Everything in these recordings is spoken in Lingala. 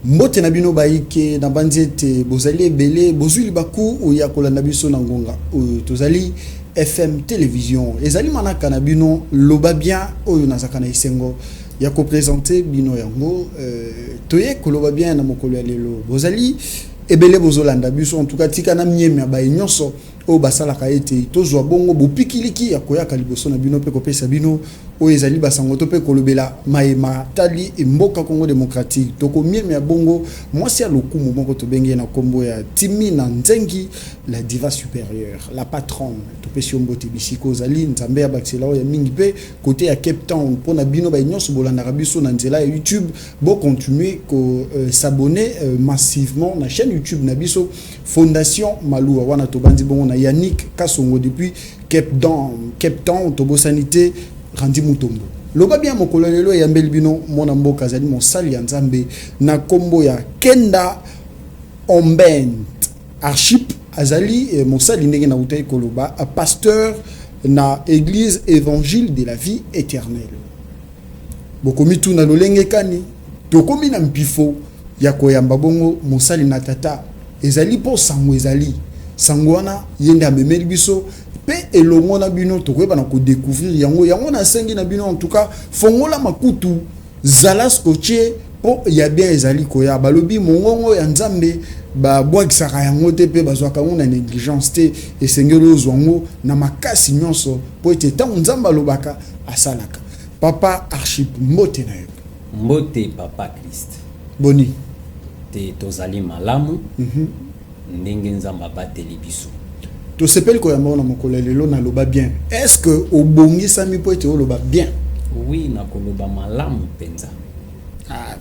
Mbote na bino baike na banzete bozali ebele bozuli baku oya kolanda biso na ngonga tozali FM télévision ezali manaka na bino loba bien oyo nazaka na isengo ya ko présenter bino yango toye koloba bien na mokolo ya lelo bozali ebele bozolanda biso en tout cas tika na miemi ya nyonso o basalaka ete tozwa bongo bopikiliki ya koyaka liboso na bino pe kopesa bino o ezali basango to pe kolobela maema tali mboka Congo démocratique toko miemi ya bongo mwasi ya lokumu moko to benge na kombo ya Timi na Nzengi la diva supérieure la patronne to pe siombote bisiko zali nzambe ya baksela ya mingi pe côté ya Cape Town pona bino ba nyonso bolanda biso na nzela ya YouTube bo continuer ko s'abonner massivement na chaîne YouTube na biso Fondation Malua wana to bandi bongo na Yannick Kasongo depuis Cape Town Tobo Sanité Randi Mutombo loba bien mokolo lelo ya mbelbino mona mboka zali mosali ya nzambe na kombo ya Kenda Ombent Archip azali mosali ndenge na utai koloba pasteur na église évangile de la vie éternelle bokomi tu na lolenge kani tokomi na mpifo ya koyamba bongo mosali na tata ezali po sango ezali sangwana yende amemeli biso pe elongo na bino tokoyeba na ko découvrir yango na sengi na bino en tout cas fongola makutu zala scotché po ya bien ezali koya balobi mongongo ya nzambe ba bwakisaka yango te pe bazwaka ngo na négligence te esengelo zwango na makasi nyonso po ete tango nzamba lobaka asalaka papa Archip mbote na yo mbote papa Christ boni te tozali malamu ndenge nzamba bateli biso to sepel ko yamba na mokolo lelo na loba bien est-ce que obongisa mi po ete oloba bien oui na koloba malamu penza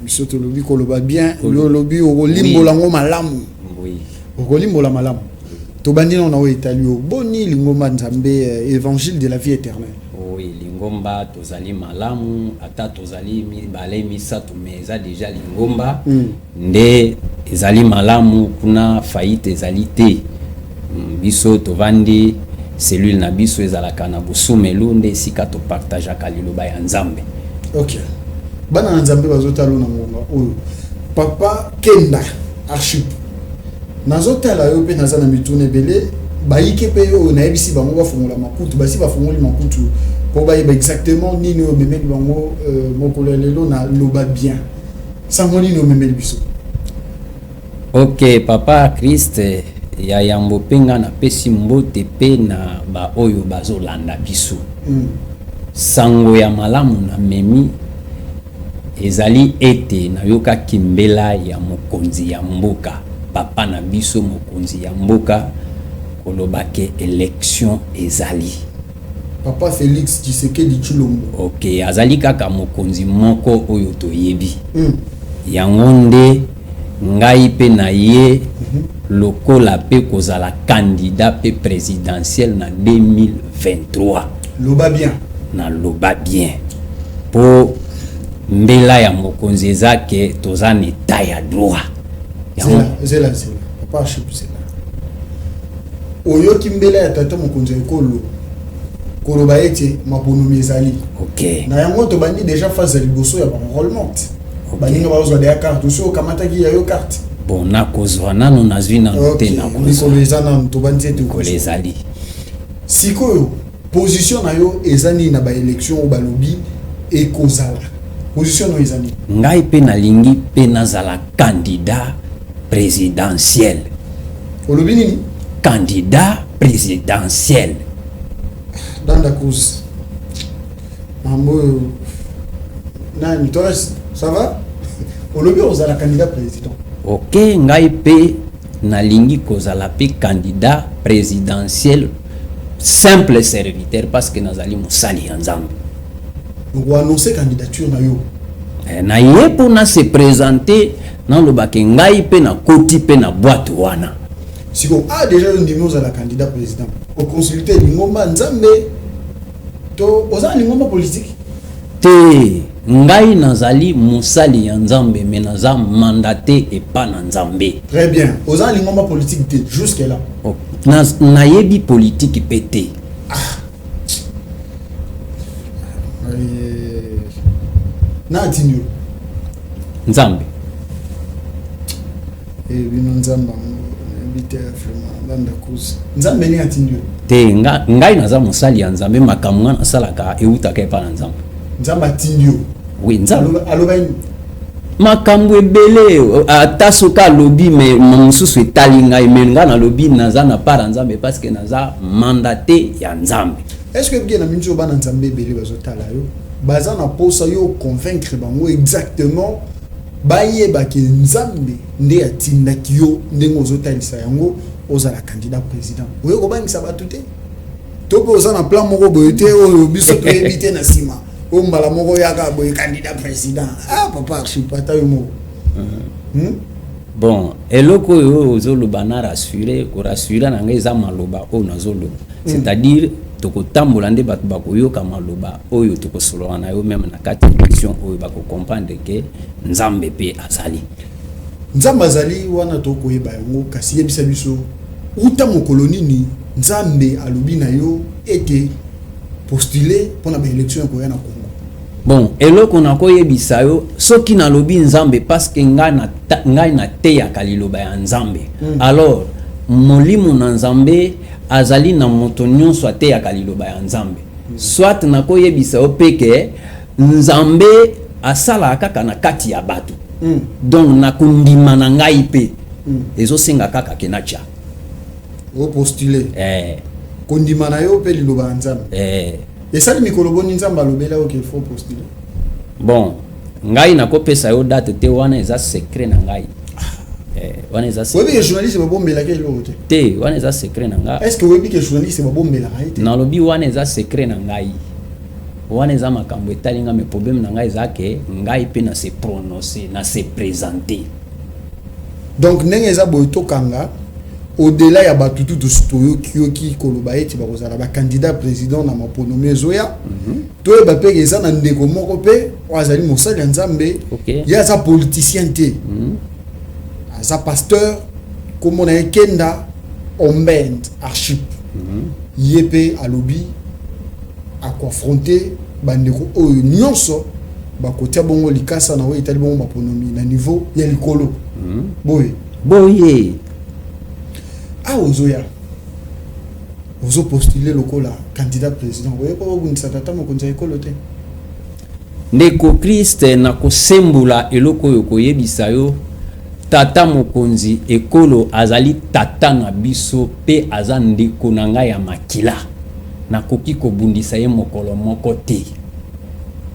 biso to lobi ko loba bien lo lobi o limbola ngo malamu oui o limbola malamu to bandina na o italio boni lingomba nzambe évangile de la vie éternelle oui lingomba tozali malamu ata tozali mibale misatu meza déjà lingomba nde ezali malamu kuna faillite ezali te biso tovandi cellule na biso ezalaka na busumelu nde sika to partageaka liloba ya nzambe. OK bana nzambe bazotalo na ngonga oyo papa Kenda Archip nazotala yo pe nazana mitune bele baike pe yo na ebisi bango bafungola makutu basi bafungoli makutu po ba exactement nini o memeli bango mokolo lelo na loba bien sangoni no memeli biso. OK papa Christ ya yambo penga na pesi mbote pe na ba oyo bazolanda biso sango ya malamu na memi ezali ete na yoka kimbela ya mokonzi ya mboka papa na biso mokonzi ya mboka kolobake élection ezali papa Félix Tshisekedi Tshilombo. OK azali kaka mokonzi moko oyo toyebi yango nde ngai pe na ye lokola pe kozala candidat pe présidentiel na 2023 loba bien na loba bien po mbela ya mokonzi ezake toza na etat ya droit zela papa Archip zela oyo kimbela ya tata mokonzi ekolo koloba ete mabonomi ezali OK na yango to bandi déjà phase liboso ya enrôlement baninga bazwa de carte so kamataki ya yo carte bon na kozwa nano nazwi na te na kozwa na to bandi ete kolezali sikoyo position na yo ezani na ba élection o balobi e kozala position no ezani ngai pe na lingi pe nazala candidat présidentiel olobi nini candidat présidentiel dans la cause mambo nani toi ça va olobi ozala candidat président. OK ngai pe na lingi kozala pe candidat présidentiel simple serviteur parce que nazali mosali ya nzambe ou annoncer candidature na yo na ye pour na se présenter na lobake ngai pe na koti pe na boîte wana siko déjà on dit nous à la candidat président au consulter lingomba nzambe to oza lingomba politique te ngai nazali mosali ya nzambe mais naza mandaté et pas na nzambe. Très bien oza lingomba politique te jusque là na yebi politique pété na atinyo nzambe et bino nzamba bite vraiment banda cause nzambe ni atindio te ngai naza mosali ya nzambe makamwa na salaka eutaka epa na nzambe nzamba atindio oui nzambe aloba makambo ebele ata soki alobi me mosusu etali ngai me ngai nalobi naza na part ya nzambe parce que naza mandate ya nzambe. Est-ce que bien na minzo bana nzambe ebele bazotala yo baza na posa yo convaincre bango exactement bayeba ke nzambe nde atindaki yo ndenge ozotalisa yango ozala candidat président oyo kobangisa bato te to mpe oza na plan moko boye te oyo biso toyebi te na nsima oyo mbala moko yaka boye candidat président papa archipata yo moko bon eloko oyo ozoloba na rassure korassure na ngai eza maloba oyo nazoloba c'est-à-dire tokotambola nde bato bakoyoka maloba oyo tokosolola na yo meme na kati ya émission oyo bakocomprendre ke nzambe mpe azali nzambe azali wana tokoyeba yango kasi yebisa biso uta mokolo nini nzambe alobi na yo ete postule mpona baélection ekoya na Congo. Bon eloko nakoyebisa yo soki nalobi nzambe parce que ngai nateyaka liloba ya nzambe alors molimo na nzambe azali na moto nyonso ateyaka liloba ya nzambe soit nakoyebisa yo peke nzambe asalaka kaka na kati ya bato donc nakondima na ngai mpe ezosenga kaka ke natya postule kondima na yo mpe liloba ya nzambe esali mikolo boni nzambe alobela oke faut postule. Bon ngai nakopesa yo date te wana eza secret na ngai wana eza secret. Webi ke journaliste babombela ke eloko te wana eza secret na ngai. Est-ce que webi ke journaliste babombela te nalobi wana eza secret na ngai wana eza makambo etali nga me problème na ngai eza ke ngai mpe na se prononcer na se présenter donc ndenge eza boye tokanga au-delà ya batutu toyoki koloba ete bakozala bacandidat président na maponomi ezoya toyeba mpe eza na ndeko moko mpe azali mosali ya nzambe ye aza politicien te aza pasteur komona ye Kenda Ombend Archip ye mpe alobi akoaffronte bandeko oyo nyonso bakotia bongo likasa na oyo etali bongo baponomi na niveau ya likolo boye ozoya ozo postuler lokola candidat président oyo ko bundisa tata mokonzi ekolo te ndeko Christ na kosembula eloko oyo koyebisa yo tata mokonzi ekolo azali tata na biso pe aza ndeko na ngai ya makila nakoki kobundisa ye mokolo moko te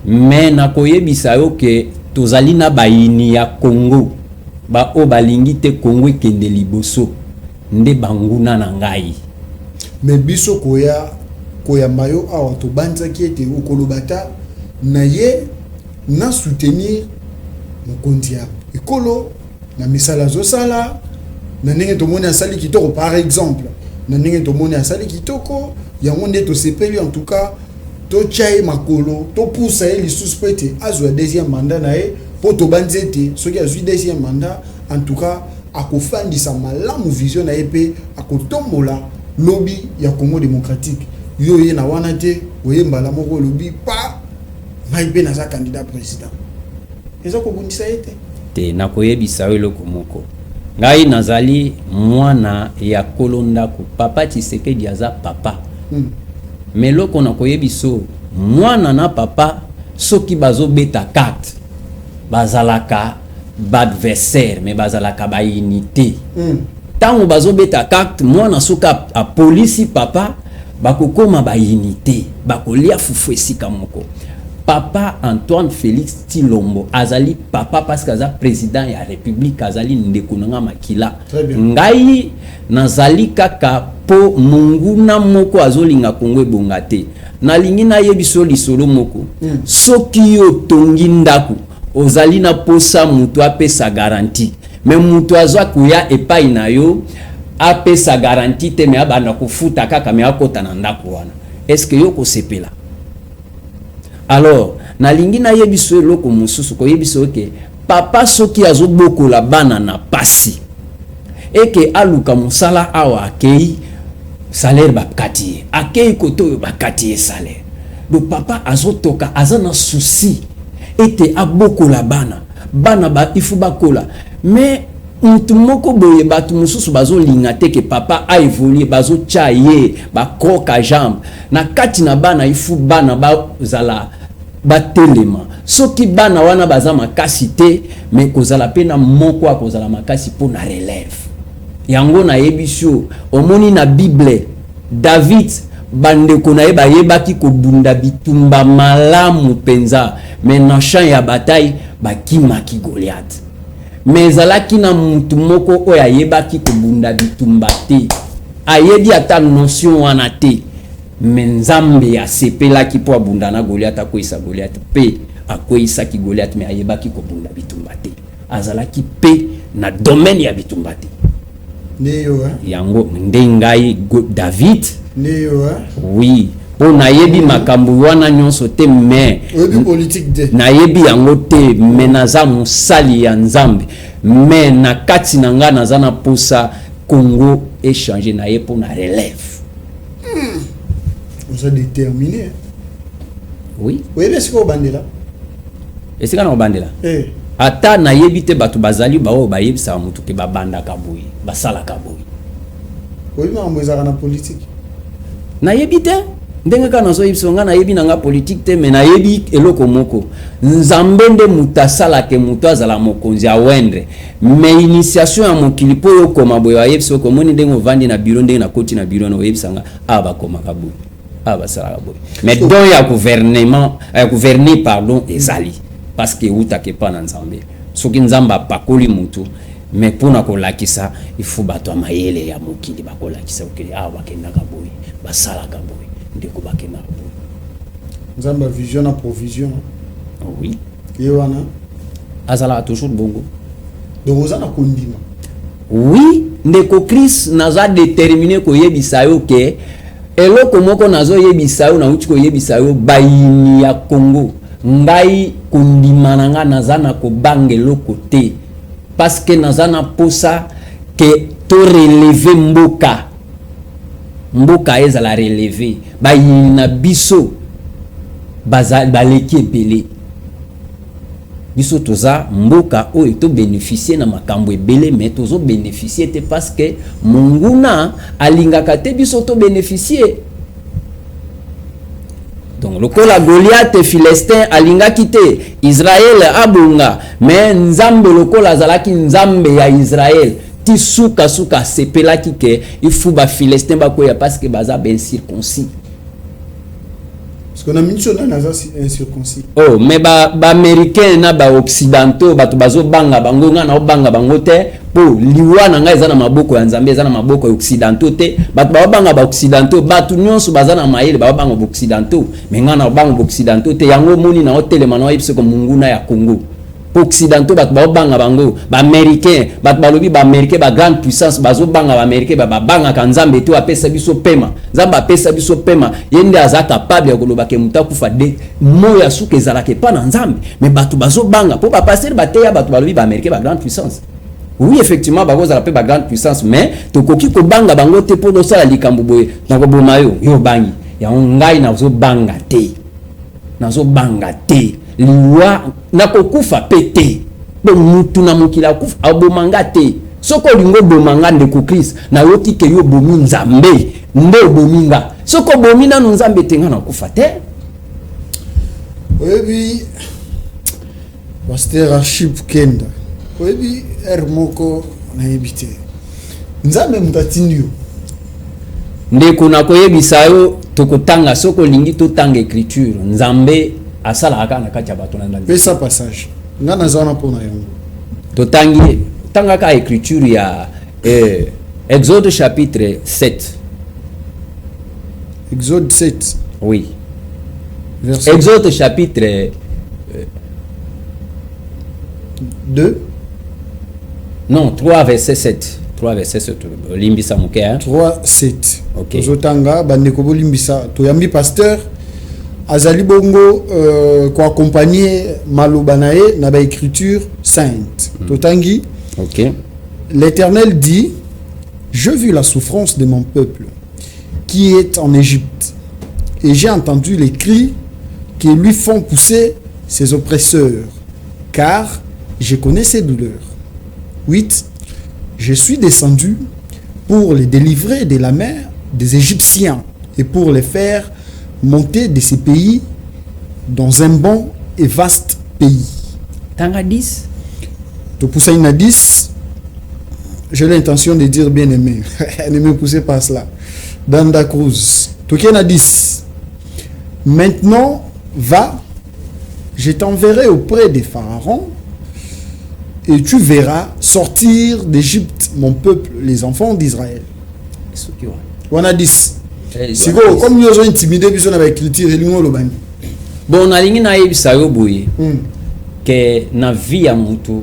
mais nakoyebisa yo ke tozali na bayini ya Congo ba o balingi te Congo ekende liboso nde banguna na ngai mais biso koya mayo awa to banzaki ete okolobata na ye na soutenir mokonzi ya ekolo na misala zosala na ndenge tomoni asali kitoko par exemple na ndenge tomoni asali kitoko yango nde tosepeli en tout cas to tchaye makolo to poussa ye lisusu po ete azwa deuxième mandat na ye po tobanzi ete soki azwi deuxième mandat en tout cas akofandisa malamu vision na ye mpe akotombola lobby ya Congo démocratique yo ye na wana te oyembala moko lobby pa ngai mpe naza candidat président eza kobundisa ye te nakoyebisa yo eloko moko ngai nazali mwana ya kolo ndako papa Tshisekedi aza papa mais eloko nakoyebiso mwana na papa soki bazobeta carte bazalaka badversaire mais bazalaka ba unité tango bazobeta carte mwana soka a polisi papa bakokoma ba unité bakolia fufu esika moko papa Antoine Félix Tshilombo azali papa parce que aza président ya république azali ndeko nanga makila ngai nazali kaka po munguna moko azolinga Kongo ebonga te nalingi na yebiso lisolo moko soki yo tongi ndaku ozali na posa mutu apesa garantie mais mutu azwa kuya epai na yo apesa garantie te me abanda kofuta kaka me akota na ndako wana est-ce que yo kosepela alors nalingi na yebiso eloko mosusu koyebiso ke papa soki azobokola bana na pasi eke aluka musala awa akei salaire bakati akei koto bakati salaire donc papa azotoka azana souci ete abokola bana ba ifu bakola mais mutu moko boye batu mususu bazolinga te ke papa a évolué bazotya ye bakroka jambe na kati na bana ifu bana bazala batelema soki bana wana baza makasi te me kozala pe na moko akozala makasi mpo na relève yango nayebi sio omoni na bible David bandeko na ye bayebaki kobunda bitumba malamu penza me na champ ya bataille bakimaki Goliath me ezalaki na mutu moko oyo ayebaki kobunda bitumba te ayebi ata notion wana te me Nzambe asepelaki mpo abunda na Goliath akweyisa Goliath pe akweyisaki Goliath me ayebaki kobunda bitumba te azalaki pe na domaine ya bitumba te yango nde ngai David oui po nayebi makambo wana nyonso te me nayebi yango te me naza mosali ya Nzambe me na kati na nga naza na posa Congo échanger na ye po na relève vous êtes déterminé oui est-ce que vous bandela est-ce que na bandela ata nayebi te bato bazali bao bayebisa mutu ke babandaka boye basalaka boye oui mais on na politique nayebi te ndenge kana so yebisa nga nayebi nanga politique te me nayebi eloko moko Nzambe nde mutu asalaka mutu azala mokonzi awendre me initiation ya mokili po yo koma boye ayebisa komoni ndenge ovandi na bureau ndenge nakoti na bureau na oyebisa nga bakomaka boye basalaka boye mais don ya gouvernement pardon ezali parce que utake pa na Nzambe soki Nzambe apakoli mutu mais pona kolakisa il faut bato mayele ya mokili bakolakisa okeli bakendaka boye basalaka boye ndeko bakendaka boye Nzambe vision na provision oui yewana azala toujours bongo donc ozana kondima oui ndeko Christ naza déterminé ko yebisa yo ke eloko moko nazo yebisa yo na uti ko yebisa yo bayini ya Congo ngai kondima nanga naza na kobanga eloko te parce que naza na posa ke to relever mboka ezala relever bayini na biso baleki ebele biso toza mboka oyo to bénéficier na makambo ebele mais tozo bénéficier te parce que monguna alingaka te biso to bénéficier donc lokola Goliath Philistin alingaki te Israël abunga mais Nzambe lokola azalaki Nzambe ya Israël ti suka sepelaki ke il faut ba Philistin bakoya parce que baza ben circoncis parce que na mission na naza incirconcis mais ba américain na ba occidentaux bato bazo banga bango nga na obanga bango te po liwa na nga eza na maboko ya Nzambe eza na maboko ya occidentaux te bato ba banga ba occidentaux bato nyonso baza na mayele ba banga ba occidentaux mais nga na banga ba occidentaux te yango moni na hotelema na yebise ko munguna ya Congo po occidentaux bato ba banga bango ba américain bato balobi ba américain ba grande puissance bazo banga ba américain ba banga ka Nzambe te apesa biso pema Nzambe apesa biso pema yende aza capable ya koloba ke muta kufa de moya suka ezalaka pa na Nzambe mais bato bazo banga po ba passer bateya bato balobi ba américain ba grande puissance oui effectivement bakozala pe ba grande puissance mais tokoki ko banga bango te po dosala likambo boye na koboma yo bangi ya ngai na zo banga te liwa na kokufa pete bo mutu na mokila kufa abomanga te soko lingo bomanga ndeko Christ na yoki ke yo bomi Nzambe nde bominga soko bomina no Nzambe tenga na kufa te oyebi Pasteur Archib Kenda oyebi moko na yebite Nzambe mutatindio ndeko na koyebisa yo tokotanga soko lingi totanga écriture Nzambe asala aka na kati ya bato na ndani pesa passage nga nazana pona yango totangi tanga ka écriture ya Exode chapitre 7 Exode 7 oui verset Exode chapitre 2 non 3 verset 7 3 verset 7 limbisa moke 3 7 OK zotanga bandeko bolimbisa toyambi pasteur azali bongo ko accompagner maloba na ye na ba écriture sainte totangi OK l'Éternel dit je vis la souffrance de mon peuple qui est en Égypte et j'ai entendu les cris qui lui font pousser ses oppresseurs car je connais ses douleurs 8 je suis descendu pour les délivrer de la mer des Égyptiens et pour les faire monter de ces pays dans un bon et vaste pays. Tanga 10. To pousser une à 10, j'ai l'intention de dire bien aimé. Ne me poussez pas cela. Danda Cruz. Token à 10. Maintenant, va, je t'enverrai auprès des pharaons et tu verras sortir d'Égypte mon peuple, les enfants d'Israël. On a 10. C'est quoi, comme nous avons intimidé, nous avons écrit le bani. Bon, on a ligne na yebisa yo boye. Que na vie ya mutu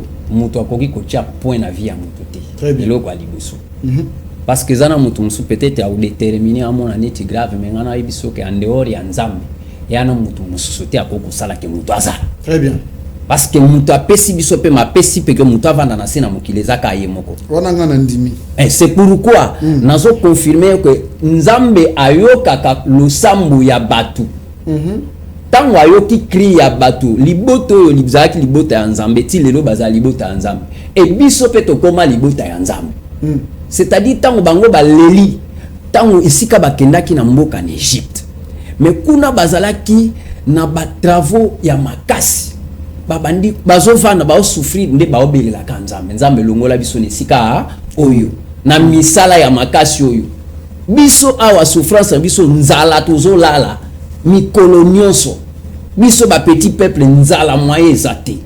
akoki kotia point na vie ya mutu te. Très bien. Eloko alibuso. Parce que zana mutu musu peut-être a déterminer à mon année grave mais ngana yebiso que en dehors ya nzambe yana mutu musu sote akoko sala ke mutu azala. Très bien. Parce que mutu apesi biso pe mapesi pe que mutu avanda na sena mokili ezaka ye moko. Wana ngana ndimi. C'est pourquoi nazo confirmer que nzambe ayokaka losambu ya batu. Tango ayoki cri ya batu liboto oyo libzalaki libota ya nzambe ti lelo baza libota ya nzambe e biso pe tokoma libota ya nzambe. C'est-à-dire tango bango baleli tango esika bakendaki na mboka na Egypte mais kuna bazalaki na ba travaux ya makasi babandi bazovanda bao souffrir nde bao belela ka nzambe nzambe longola biso na esika oyo na misala ya makasi oyo biso awa souffrance biso nzala tozolala mikolo nyonso biso ba petit peuple nzala moye ezate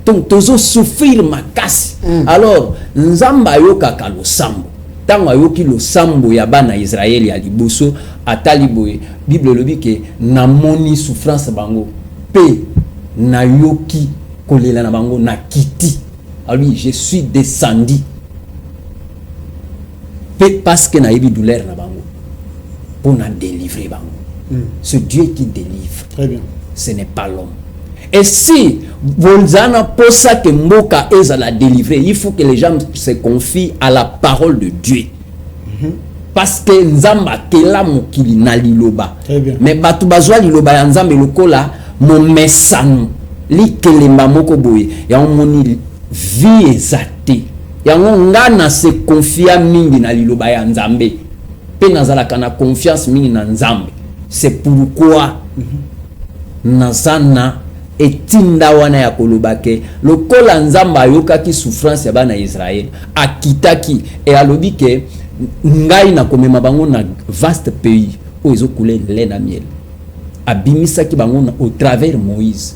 donc tozo souffrir makasi. Alors nzamba ayokaka losambo tango ayoki losambo ya bana Israël ya liboso atali boye Bible lobi ke namoni souffrance bango pe nayoki kolela na bango na kiti. Alors je suis descendu pe parce que nayebi douleur na bango pour na délivrer bango. C'est Dieu qui délivre. Très bien. Ce n'est pas l'homme. Et si vous en pour ça que Mboka est à la délivrer, il faut que les gens se confient à la parole de Dieu. Parce que Nzamba kela mokili na liloba. Très bien. Mais batu bazwa liloba ya Nzambe lokola mo mesanu li kelemba moko boye ya moni vie ezate. Ya ngana se confia mingi na liloba ya Nzambe. Pe nazalaka na confiance mingi na Nzambe. C'est pourquoi nazana etinda wana ya kolobake lokola nzamba ayokaki souffrance ya bana Israël akitaki et alobi ke ngai na komema bango na vaste pays o ezokule lait na miel abimisaki bango au travers Moïse.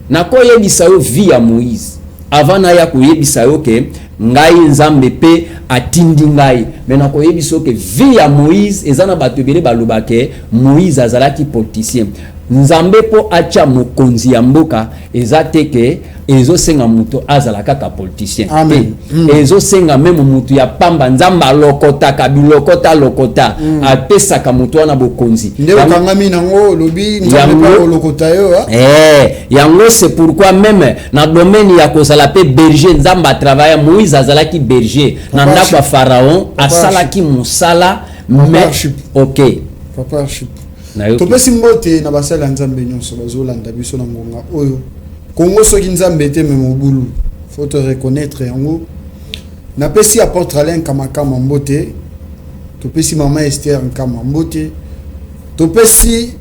Na koyebisa yo vie ya Moïse avant na ya koyebisa yo ke ngai nzambe pe atindi ngai mais na koyebisa yo ke vie ya Moïse ezana bato ebele balobake Moïse azalaki politicien. Nzambe po acha mokonzi ya mboka ezate ke ezo senga muto azala kaka politicien. Amen. Ezo senga même mutu ya pamba nzamba lokota kabilokota lokota apesaka mutu wana bokonzi. Nde okangami nango lobi nzambe pa lokota yo. Yango c'est pourquoi même na domaine ya kozala pe berger nzamba travailler Moïse azalaki berger na ndako ya pharaon asalaki musala mais OK. Papa ship. Topesi mbote na basala nzambe nyonso bazolanda biso na ngonga oyo Kongo soki nzambe te me mobulu faut te reconnaître yango na pesi apôtre Alain Kamakama mbote topesi mama Esther Nkama mbote topesi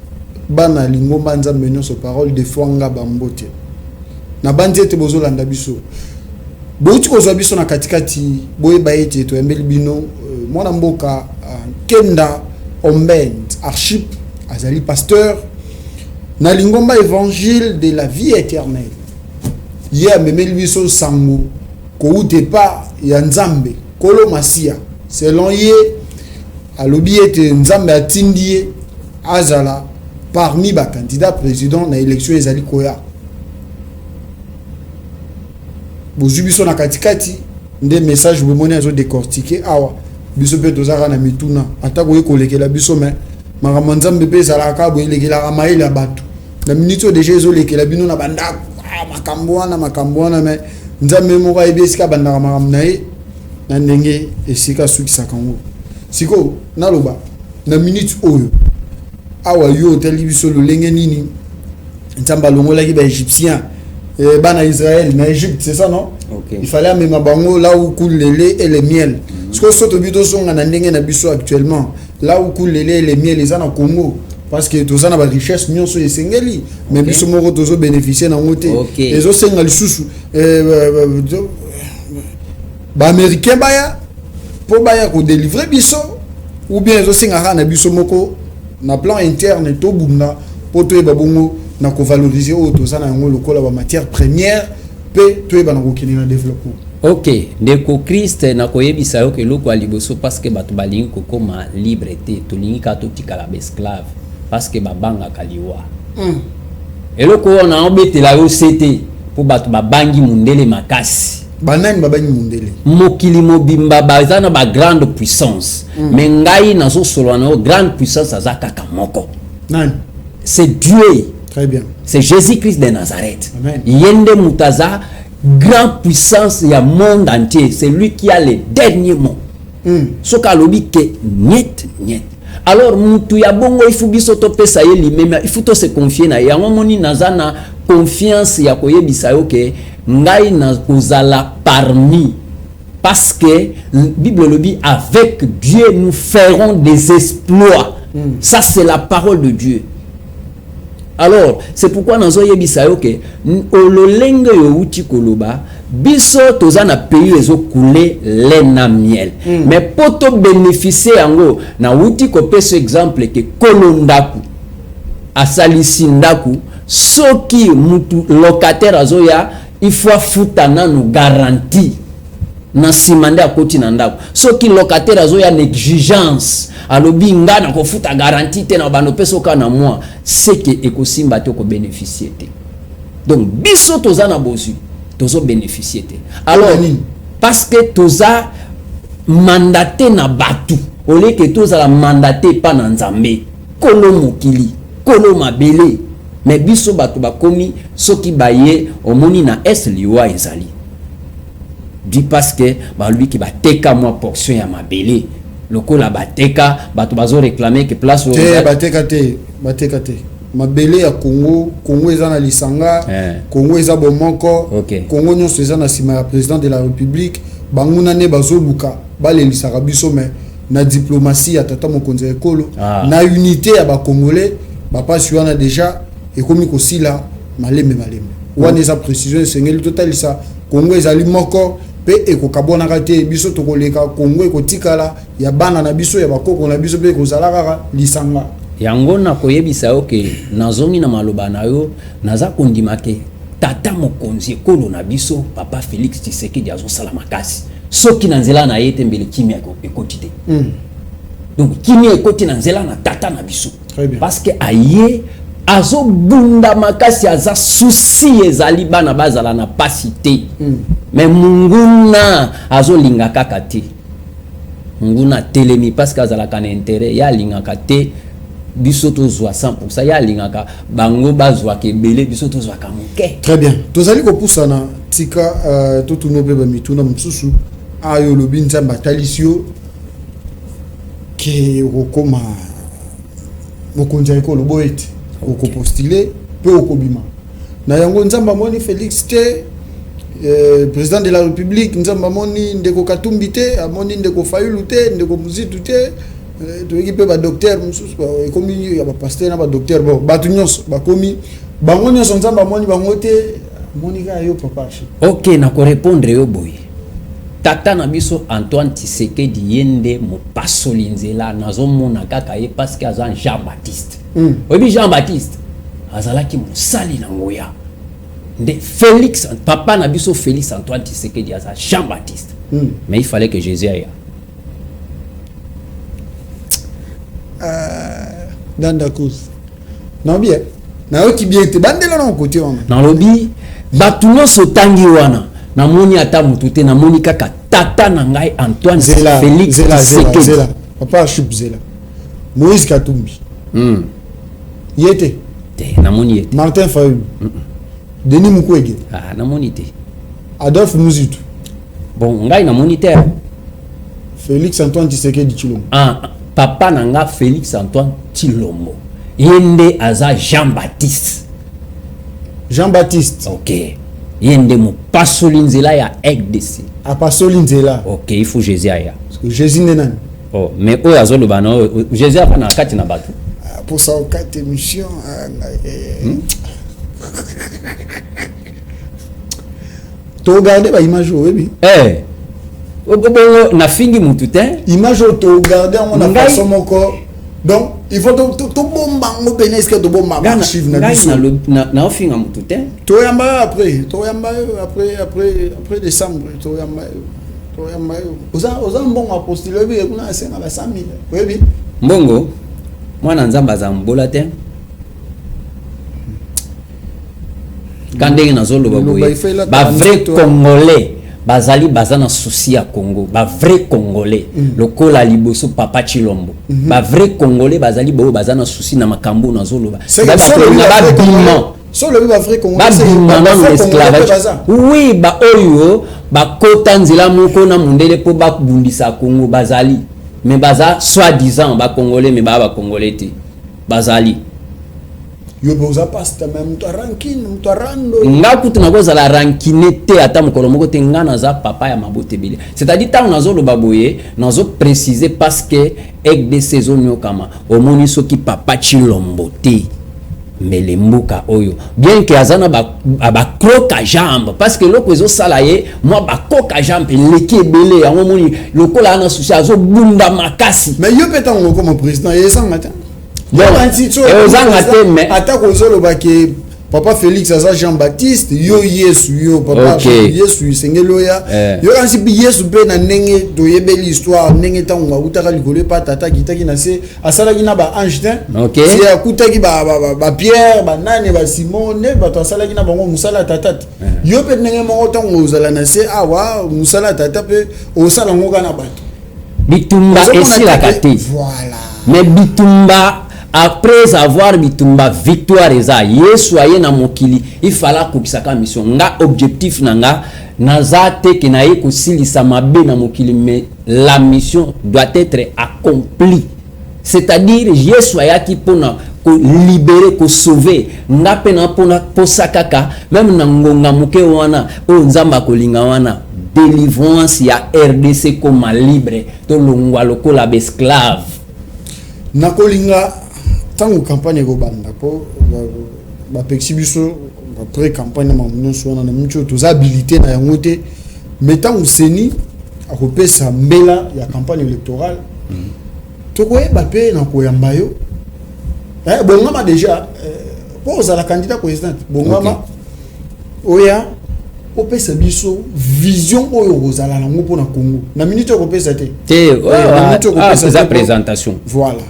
bana lingomba nzambe nyonso parole de foi ba mbote na bandi ete bozolanda biso bouti kozwa biso na katikati boyeba ete toyembeli bino mwana mboka Kenda Ombend Archip azali pasteur na lingomba évangile de la vie éternelle ye amemeli biso sango koute pa ya nzambe kolo masia selon ye alobi ete nzambe atindi ye azala parmi ba candidat président na élection ezali koya bozwi biso na katikati nde message bomoni azo décortiquer awa biso pe tozaka na mituna atako ye kolekela biso mais makambo nzambe pe ezalaka boye elekelaka mayele ya bato na minute oyo deja ezolekela bino na bandako makambo wana mais nzambe moko ayebi esika bandaka makambo na ye na ndenge esika asukisaka yango sikoyo naloba na minute oyo awa yo otali biso lolenge nini nzambe alongolaki baégyptien bana Israël na Égypte c'est ça non? OK. il fallait amener bango là où coule le lait et le miel. Ce que soto bito sont en andenge na biso actuellement, là où coule le lait et le miel les en Congo. Parce que tous en a des richesses nyonso esengeli, mais biso moko tozo bénéficier na ngote. Les autres senga lisusu ba américain baya pour baya ko délivrer biso ou bien les autres senga na biso moko na plan interne to bunda pour to ba bongo na ko valoriser o tous en a ngo lokola ba matière première pe to ba na ko kini na développement. Ok, ndeko Christ na koyebisa yo ke loko aliboso parce que batu balingi kokoma liberté, tolingi ka totikala ba esclave parce que babanga kaliwa. Eloko wana obetela yo sete po batu babangi mundele makasi. Banani babangi mundele. Mokili mobimba bazana ba grande puissance. Mais ngai nazo solo na grande puissance azaka moko. Nani? C'est Dieu. Très bien. C'est Jésus-Christ de Nazareth. Amen. Yende mutaza grande puissance ya monde entier, c'est lui qui a le dernier mot. Soka lobi ke niet. Alors mutu ya bongo il faut biso to pesa ye limema, il faut to se confier na ya moni nazana confiance ya koyebisa yo ke ngai na kozala parmi, parce que Bible le dit, avec Dieu nous ferons des exploits. Ça c'est la parole de Dieu. Alors, c'est pourquoi nous avons dit que ololenge yo uti koloba biso tozana pays les eaux coulées lait na miel. Mais pour to bénéficier ango na uti ko pese exemple que kolondaku asalisi ndaku soki mutu locataire azoya il faut futa nanu garantie na simande akoti na ndako soki locataire azoya négligence alobi nga na kofuta garantie te na bano peso ka na moi c'est que ekosimba te ko bénéficier te. Donc biso toza na bozu tozo bénéficier te. Alors parce que toza mandaté na batu ole que toza la mandaté pa na nzambe kolo mokili kolo mabele mais biso batu bakomi soki baye omoni na est liwa ezali dit parce que ba lui qui ba teka moi portion ya mabele lokola bateka bato bazo réclamer que place au bateka te mabele ya Congo eza na lisanga Congo eza bomoko Congo nyonso eza na sima ya président de la République banguna ne bazo luka balelisaka biso mais na diplomatie ya tata mokonzi ekolo na unité ya ba congolais papa suana déjà ekomi kosila malembe wana eza précision sengeli totalisa Congo ezali moko pe ekokabonaka te biso tokoleka Congo ekotikala ya bana na biso ya bakoko na biso pe kozala kaka lisanga yango na koyebisa yo ke nazongi na maloba na yo naza kondima ke tata mokonzi ekolo na biso papa Félix Tshisekedi azosala makasi soki na nzela na ye te mbele kimia ekoti te. Donc kimia ekoti na nzela na tata na biso parce que aye azo bunda makasi aza souci ezali bana bazala na pasi te. Mais munguna azo linga kaka te munguna telemi parce que azala kana intérêt ya linga kate biso tozwa 100% ya linga ka bango bazwa ke belé biso tozwa ka moke. Très bien tozali ko pusana tika to tunobe ba mituna msusu ayo lobi nzamba talisio ke okoma mokonzi ekolo boete oko postuler pe okobima na yango nzamba moni Félix te président de la République nzamba moni ndeko Katumbi te amoni ndeko Fayulu te ndeko Muzitu te to ekipe ba docteur mususu ekomi ya ba pasteur na ba docteur bo batu nyonso bakomi bango nyonso nzamba moni bango te moni ka yo papa. OK na ko répondre yo boy tata na biso Antoine Tshisekedi yende mo pasolinzela nazomona kaka ye parce que azan Jean-Baptiste. Obi Jean-Baptiste azalaki mosali na ngoya de Félix papa na biso Félix Antoine Tshisekedi azan Jean-Baptiste. Mais il fallait que Jésus aille dans la cause non bien na yo ki bien te bandela na côté wana na lobi batuno sotangi wana na moni ata mutu te na moni kaka tata na ngai Antoine Félix Tshisekedi papa Choup Zela Moïse Katumbi yete te na moni yete Martin Fayulu Denis Mukwege na moni te Adolphe Muzitu bon ngai na moni te Félix Antoine Tshisekedi Tshilombo papa na nga Félix Antoine Tshilombo yende aza Jean-Baptiste. OK yende mo pasoli nzela ya RDC a pasoli nzela. OK il faut Jésus aya Jésus nena. oh mais oyo azoloba na Jésus apa na kati na bato pour ça quatre émission to regarder ba image oui na fingi mutu te image to regarder on a façon moko donc il faut to bomba ngo benes que to bomba archive na biso na ofinga mutu te to yamba après décembre to yamba oza mbongo apostile bi kuna senga ba 100 000 oui mbongo mwana nzamba za mbola te kandenge nazoloba boye ba vrai congolais bazali bazana souci ya Congo ba vrai congolais lokola liboso papa Chilombo ba vrai congolais bazali boyo bazana souci na makambo nazoloba ba bima solo ba vrai congolais ba esclavage oui ba oyo ba kota nzela moko na mundele po ba kubundisa Congo bazali mais baza soi-disant ba congolais mais ba congolais te bazali yo boza pasta même to rankine to rando ngaku tunakoza la rankine te ata mokolo moko te ngana za papa ya mabote bele c'est-à-dire tant nazo lo baboye nazo préciser parce que ek de saison nyokama omoni soki papa Chilombo te mais mbuka oyo bien que azana ba croca jambe parce que loko ezo salaye moi ba croca jambe leki belé ya omoni lokola na souci azo bunda makasi mais yo petango comme président yesanga ta attaque aux olobaki papa Félix aza Jean-Baptiste yo Yesu yo papa Yesu sengeloya yo ansipi Yesu pe na ndenge toyebeli histoire ndenge tango utaka likolo pa tata kitaki na se asala kina ba ange c'est akutaki ba Pierre ba nani ba Simon ne ba to asala kina bango musala tata yo pe ndenge mo tango ozala na se awa musala tata pe osala ngoka na bato bitumba esi la kate voilà mais bitumba après avoir bitumba victoire eza Yesu aye na mokili il fallait kokisaka mission nga objectif nanga nazate ke na ye kosilisa mabe na mokili mais la mission doit être accomplie c'est-à-dire Yesu ayaki pona ko libérer ko sauver nga pena pona posakaka même na ngonga moke wana o nzamba kolinga wana délivrance ya RDC comme libre to longwa lokola esclave na kolinga tango campagne ko banda po ba pexibiso après campagne mamunyo sona na mcho to habilité na yango te metango seni akopesa mbela ya campagne électorale to ko ba pe na ko yamba yo bongama déjà pour la candidat président bongama oya opesa biso vision oyo ozala na ngo pona Congo na minute okopesa te c'est présentation voilà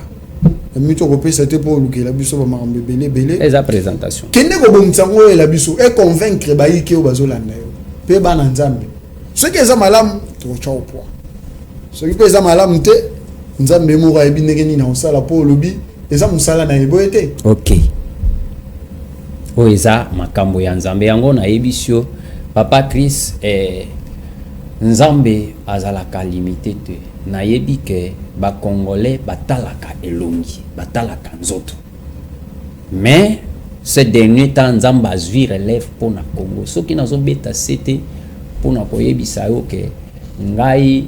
la minute okopesa te pour lukela biso ba makambe belé eza présentation kende ko bomisa ngo la biso et convaincre ba yike o bazolanda yo pe bana nzambe ce qui eza malamu to chao po ce qui eza malamu te nzambe mo ga ebinenge ni na osala po lobi eza musala na eboete OK oeza makambo ya nzambe yango na ebisio papa Chris nzambe azalaka limité te na yebi ke ba congolais batalaka elongi batalaka nzoto mais ce dernier temps nzambe azwi relève pour na Congo soki nazo beta c'était pour na koyebisa yo ke ngai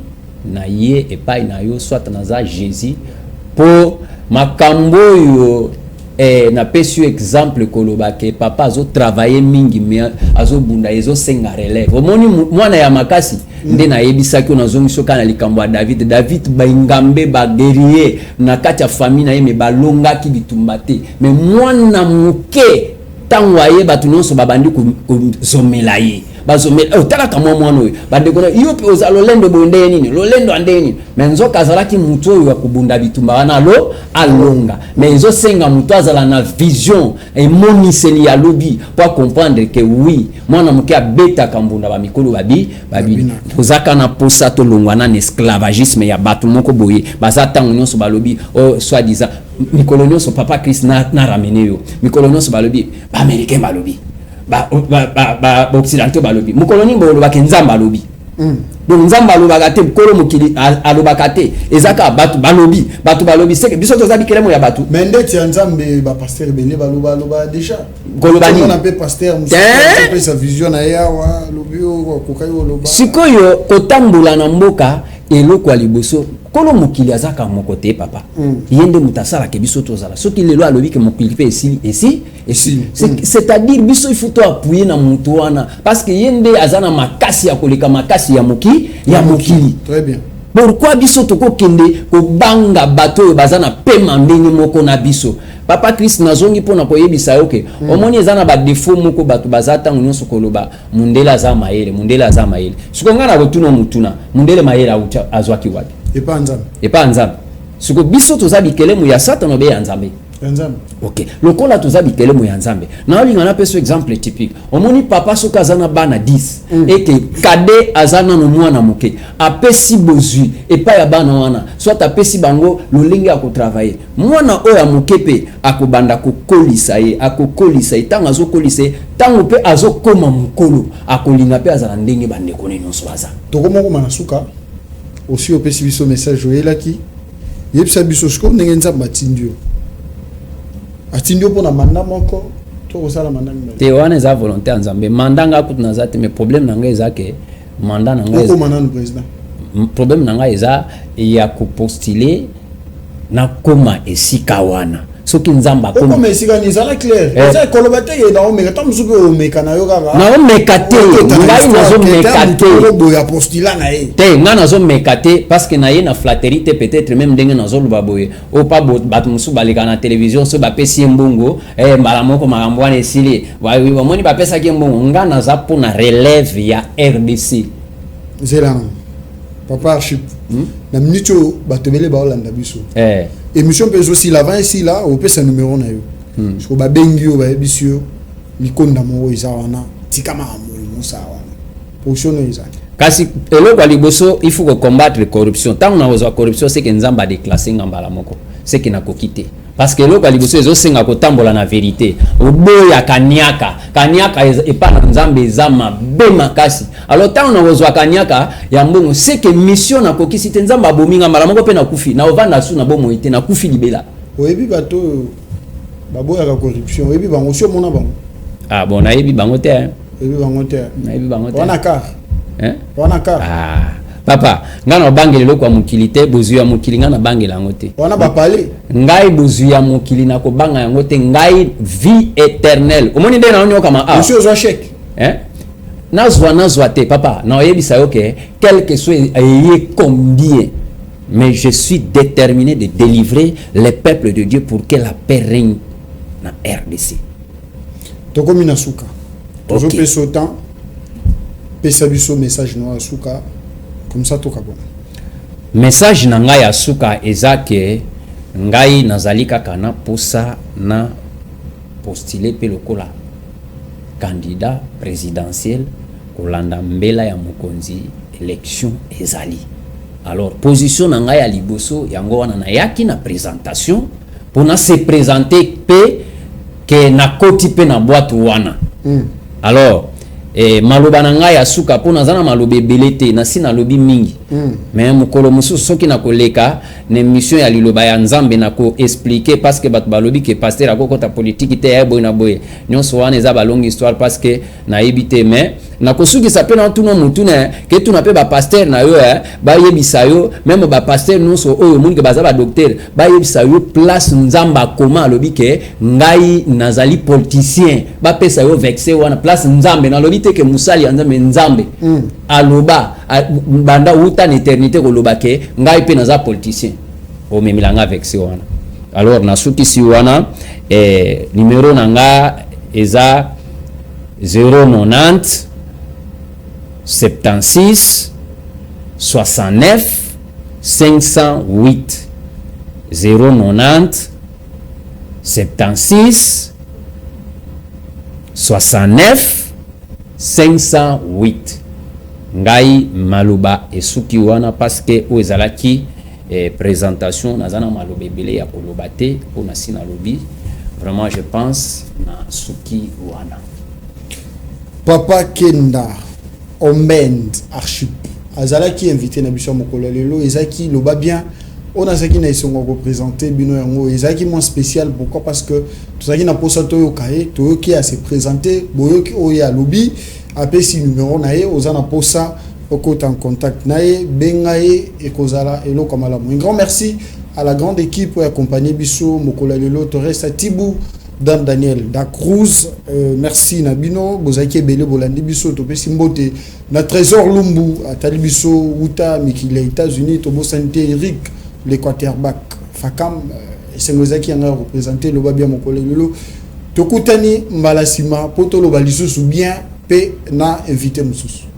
na ye epai na yo soit naza Jésus pour makambo yo na pesi exemple koloba ke papa azo travailler mingi mais azo bunda ezo senga relève omoni mwana ya makasi nde na yebisa ki na zongi soka na likambo ya David ba ngambe ba guerrier na kati ya famille na ye me balonga ki bitumba te mais mwana muke tango aye batu nyonso babandi kozomela ye bazomela otala kama mwana oyo bandeko yo pe ozalo lendo bonde nini lo lendo ande nini mais nzoka azalaki mutu oyo akubunda bitumba wana lo alonga mais ezo senga mutu azala na vision emoniseli ya lobi pour comprendre que oui mwana muke abeta kambunda ba mikolo babi ozaka na posa to longwa na esclavagisme ya batu moko boye bazatango nyonso balobi o soit disant mikolo nyonso papa Chris na ramené yo mikolo nyonso balobi ba américain balobi ba occidentaux balobi mukoloni bolo ba kenzamba balobi donc nzamba alobaka te kolo mokili alobaka te ezaka batu balobi c'est que biso tozabi kelemo ya batu mais ndeti ya nzambe ba pasteur belé baloba déjà kolobani on appelle pasteur musa sa vision na yawa lobio kokayo loba sikoyo kotambola na mboka eloko liboso kolo mokili azaka moko te papa yende mutasala ke biso tozala soki lelo alobi ke mokili pe ici c'est-à-dire biso il faut to appuyer na mutu wana parce que yende azana makasi ya koleka makasi ya mokili très bien. Pourquoi biso toko kende ko banga bato bazana pema ndenge moko na biso papa Christ nazongi pona ko yebisa yoke omoni ezana ba défaut moko bato bazata nyonso koloba mundela za maele sikonga na kotuna mutuna mundele maele azwaki wapi epa nzambe siko biso tozabi kelemu ya satano be ya nzambe ok lokola tozabi kelemu ya nzambe na olinga na peso exemple typique omoni papa soka azana bana 10 eke kade azana no mwana moke apesi bozui epa ya bana wana soit apesi bango lolenge ya ko travailler mwana oyo ya moke pe akobanda kokolisa ye tanga azokolisa ye tango pe azokoma mukolo akolinga pe azala ndenge bandeko ne nyonso aza tokomoko manasuka aussi opesi biso message oyelaki yebisa biso siko ndenge nzambe atindio pona manda moko to kosala manda ngala te wana za volonté nzambe manda nga kutu na zate mais problème nanga ezake manda nanga ko manana président problème nanga eza ya ko postuler na koma esika wana soki nzamba koma mesika ni zala clair eza kolobate ye na omeka tam supe omeka na yo kaka na omekate ngai nazo mekate bo ya postila na ye te nga nazo mekate parce que na ye na flatterie te peut-être même ndenge nazo luba boye o pa bat musu baleka na télévision so ba pesi mbongo mbala moko makambo wana esili wa moni ba pesa ki mbongo nga naza pona relève ya RDC zela papa archip na minute batobele ba Olanda biso émission peso si l'avant ici là au pesa numéro na yo so ba bengi yo ba ebisio likonda mo izawana tikama amuri musawana position eza kasi eloko liboso il faut combattre corruption tant on a corruption c'est que nzamba déclasser ngambala moko c'est que na kokite parce que eloko liboso ezo senga kotambola na vérité oboya kaniaka epa na nzambe ezama be makasi alors tant on a kaniaka ya mbongo c'est que mission na kokisi te nzamba abominga mbala moko pe na kufi na ovanda su na bomo ite na kufi libela oyebi bato baboya ka corruption oyebi bango sio mona bango bon na yebi bango te na yebi bango te wana kar papa ngana bangele lokwa mokili te bozu ya mokili ngana bangela yango te wana bapale ngai bozu ya mokili na kobanga yango te ngai vie éternelle omoni nde na onyoka ma monsieur zo chèque nazwa te papa na oyebisa yo ke quelque soit ayé combien mais je suis déterminé de délivrer les peuples de Dieu pour que la paix règne na RDC tokomi na suka tozo peso temps pesa biso message no suka comme ça toka bon message na ngai ya suka ezake ngai nazali kaka na posa na postuler pe lokola candidat présidentiel kolanda mbela ya mokonzi élection ezali alors position na ngai ya liboso yango wana na yaki na présentation pour na se présenter pe ke na koti pe na boîte wana alors maloba na ngai ya suka po nazana malobe belete na sina lobi mingi mais mukolo musu soki na koleka na mission ya liloba ya nzambe na ko expliquer parce que bat balobi ke pasteur akoko ta politique te ya boy na boy nyonso wana eza ba longue histoire parce que na ebite mais na kosuki sa pe na tuno mutuna ke tuna pe ba pasteur na yo ba yebisa yo même ba pasteur nyonso oyo mungi ke baza ba docteur ba yebisa yo place nzamba koma lobi ke ngai nazali politicien ba pesa yo vexé wana place nzambe na lobi te ke musali ya nzambe aloba banda uta na éternité koloba ke ngai pe naza politicien o memilanga vexé wana alors na suki si wana numéro nanga eza 090 76 69 508 090 76 69 508 ngai maluba esuki wana parce que o ezalaki présentation nazana maloba ebele ya koloba te po na sina lobi vraiment je pense na suki wana Papa Kenda Omend Archip azalaki invité na biso mokolo lelo ezaki loba bien on a zaki na isongo représenter bino yango ezaki moins spécial. Pourquoi? Parce que tozaki na posa toyo kae toyo ki a se présenter boyoki oya lobby apesi numéro na ye ozana posa okota en contact na ye bengaye et kozala elo kamala. Un grand merci à la grande équipe pour accompagner biso mokolo lelo Torres Tibou Dan Daniel Da Cruz, merci Nabino, Bozaki Bele Bolandi Biso, Topesi Mbote, na Trésor Lumbu, Atali Biso, Uta, Mikile, États-Unis, Tobo Santé, Eric, l'Équateur-Bac, Fakam, Sengozaki en a représenté le Babia Mokole Lolo, Tokutani, Malasima, Poto Lobaliso, bien, P, na invité Moussous.